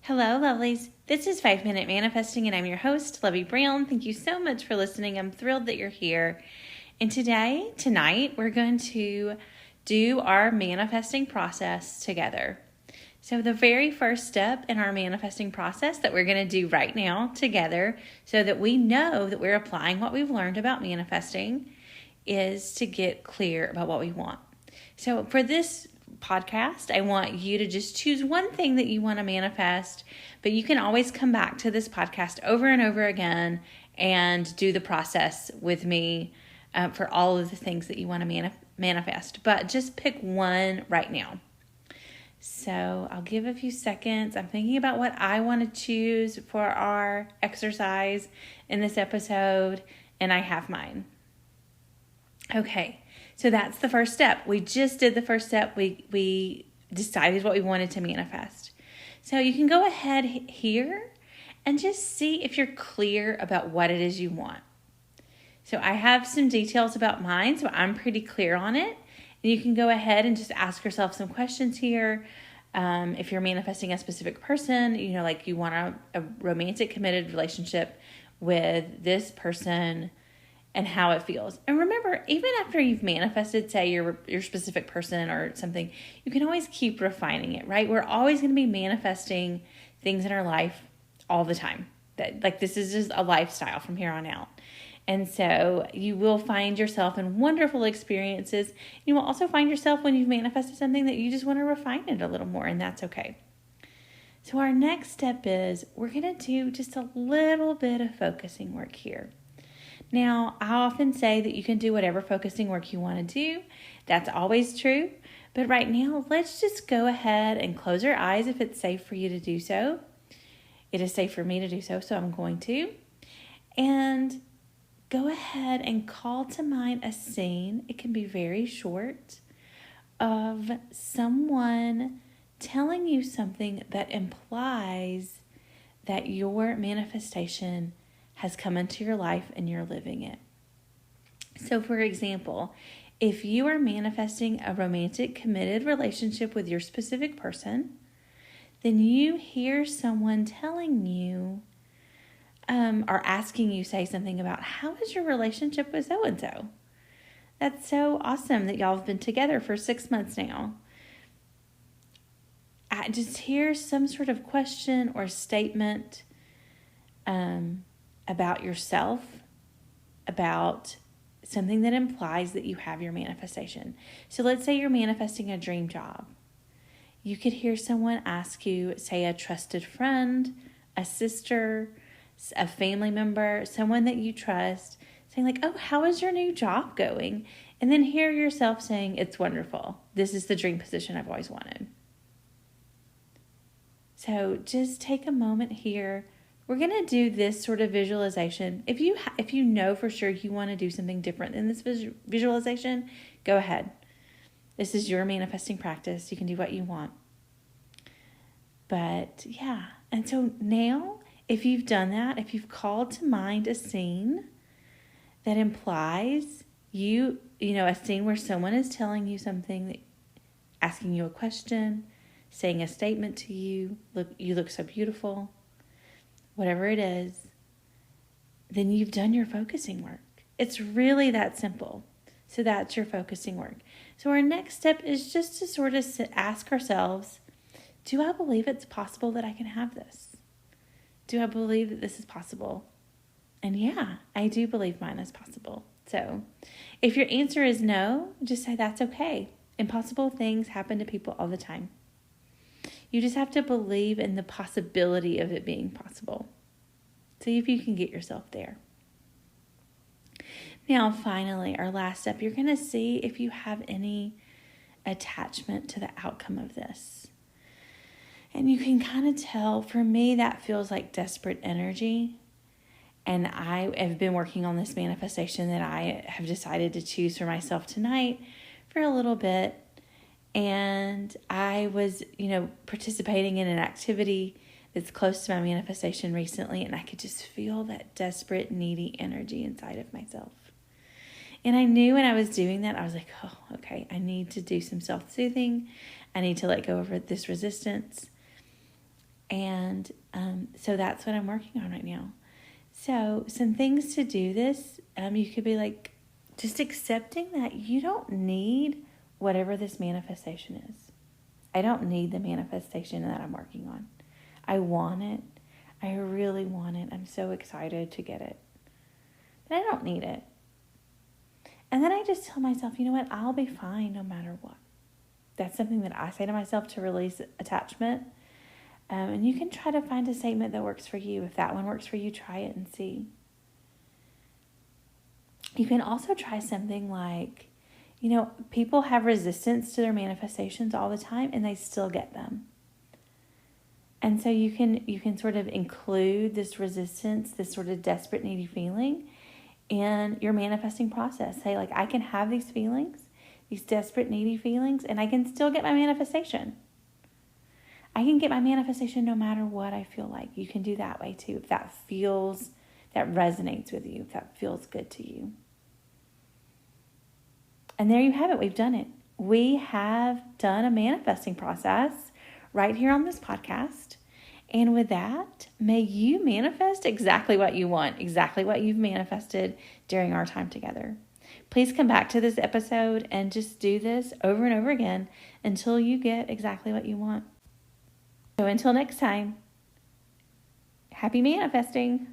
Hello, lovelies. This is 5 Minute Manifesting, and I'm your host, Lovey Brown. Thank you so much for listening. I'm thrilled that you're here. And tonight, we're going to do our manifesting process together. So the very first step in our manifesting process that we're going to do right now together, so that we know that we're applying what we've learned about manifesting, is to get clear about what we want. So for this podcast, I want you to just choose one thing that you want to manifest, but you can always come back to this podcast over and over again and do the process with me for all of the things that you want to manifest. But just pick one right now. So I'll give a few seconds. I'm thinking about what I want to choose for our exercise in this episode, and I have mine. Okay. So that's the first step. We just did the first step. We decided what we wanted to manifest. So you can go ahead here and just see if you're clear about what it is you want. So I have some details about mine, so I'm pretty clear on it. And you can go ahead and just ask yourself some questions here. If you're manifesting a specific person, like you want a romantic committed relationship with this person, and how it feels. And remember, even after you've manifested, say your specific person or something, you can always keep refining it, right? We're always going to be manifesting things in our life all the time. This is just a lifestyle from here on out. And so you will find yourself in wonderful experiences. You will also find yourself when you've manifested something that you just want to refine it a little more, and that's okay. So our next step is we're going to do just a little bit of focusing work here. Now, I often say that you can do whatever focusing work you want to do. That's always true. But right now, let's just go ahead and close our eyes if it's safe for you to do so. It is safe for me to do so, so I'm going to. And go ahead and call to mind a scene. It can be very short, of someone telling you something that implies that your manifestation has come into your life and you're living it. So for example, if you are manifesting a romantic committed relationship with your specific person, then you hear someone telling you or asking you say something about, how is your relationship with so-and-so? That's so awesome that y'all have been together for 6 months now. I just hear some sort of question or statement about yourself, about something that implies that you have your manifestation. So let's say you're manifesting a dream job. You could hear someone ask you, say a trusted friend, a sister, a family member, someone that you trust, saying like, oh, how is your new job going? And then hear yourself saying, it's wonderful. This is the dream position I've always wanted. So just take a moment here. We're going to do this sort of visualization. If you know for sure you want to do something different in this visualization, go ahead. This is your manifesting practice. You can do what you want. But yeah, and so now, if you've done that, if you've called to mind a scene that implies a scene where someone is telling you something, asking you a question, saying a statement to you, you look so beautiful, whatever it is, then you've done your focusing work. It's really that simple. So that's your focusing work. So our next step is just to sort of ask ourselves, do I believe it's possible that I can have this? Do I believe that this is possible? And yeah, I do believe mine is possible. So if your answer is no, just say that's okay. Impossible things happen to people all the time. You just have to believe in the possibility of it being possible. See if you can get yourself there. Now, finally, our last step, you're going to see if you have any attachment to the outcome of this. And you can kind of tell, for me, that feels like desperate energy. And I have been working on this manifestation that I have decided to choose for myself tonight for a little bit. And I was, participating in an activity that's close to my manifestation recently, and I could just feel that desperate, needy energy inside of myself. And I knew when I was doing that, I was like, oh, okay, I need to do some self-soothing. I need to let go of this resistance. And so that's what I'm working on right now. So some things to do this, you could be like, just accepting that you don't need whatever this manifestation is. I don't need the manifestation that I'm working on. I want it. I really want it. I'm so excited to get it. But I don't need it. And then I just tell myself, you know what? I'll be fine no matter what. That's something that I say to myself to release attachment. And you can try to find a statement that works for you. If that one works for you, try it and see. You can also try something like, people have resistance to their manifestations all the time and they still get them. And so you can sort of include this resistance, this sort of desperate, needy feeling in your manifesting process. Say, like, I can have these feelings, these desperate, needy feelings, and I can still get my manifestation. I can get my manifestation no matter what I feel like. You can do that way too, if that resonates with you, if that feels good to you. And there you have it. We've done it. We have done a manifesting process right here on this podcast. And with that, may you manifest exactly what you want, exactly what you've manifested during our time together. Please come back to this episode and just do this over and over again until you get exactly what you want. So until next time, happy manifesting.